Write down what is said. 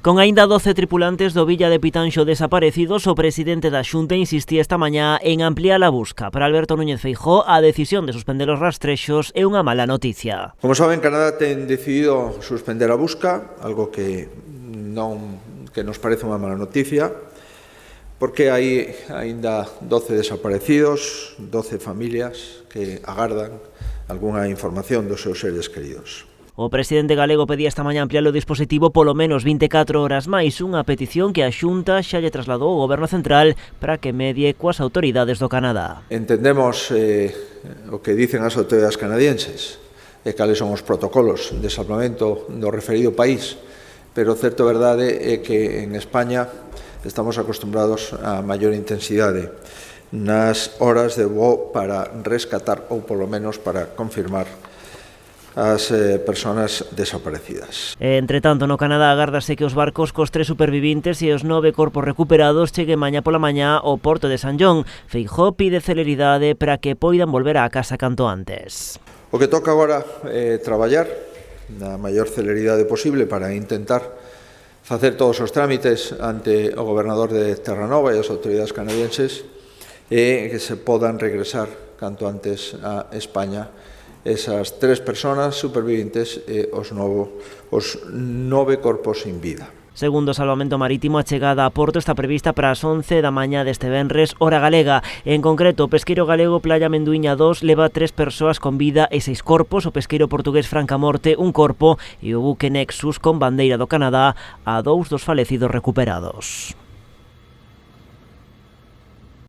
Con aínda 12 tripulantes do Villa de Pitanxo desaparecidos, o presidente da Xunta insistía esta mañá en ampliar a busca. Para Alberto Núñez Feijóo, a decisión de suspender os rastrexos é unha mala noticia. Como saben, Canadá ten decidido suspender a busca, algo que nos parece unha mala noticia, porque hai aínda 12 desaparecidos, 12 familias que agardan algunha información dos seus seres queridos. O presidente galego pedía esta mañá ampliar o dispositivo polo menos 24 horas máis, unha petición que a Xunta xa lle trasladou ao Goberno Central para que medie coas autoridades do Canadá. Entendemos o que dicen as autoridades canadienses e cales son os protocolos de salvamento do referido país, pero o certo verdade é que en España estamos acostumbrados a maior intensidade nas horas de voo para rescatar ou polo menos para confirmar as persoas desaparecidas. Entre tanto, no Canadá agárdase que os barcos cos 3 supervivintes e os 9 corpos recuperados cheguen mañá pola mañá ao porto de San John. Feijóo pide celeridade para que poidan volver á casa canto antes. O que toca agora é traballar na maior celeridade posible para intentar facer todos os trámites ante o gobernador de Terranova e as autoridades canadienses e que se podan regresar canto antes a España esas 3 persoas superviventes e os 9 corpos sin vida. Segundo o Salvamento Marítimo, a chegada a porto está prevista para as 11 da mañá deste venres, hora galega. En concreto, o pesqueiro galego Playa Menduíña 2 leva 3 persoas con vida e 6 corpos, o pesqueiro portugués Francamorte un corpo e o buque Nexus con bandeira do Canadá a 2 dos falecidos recuperados.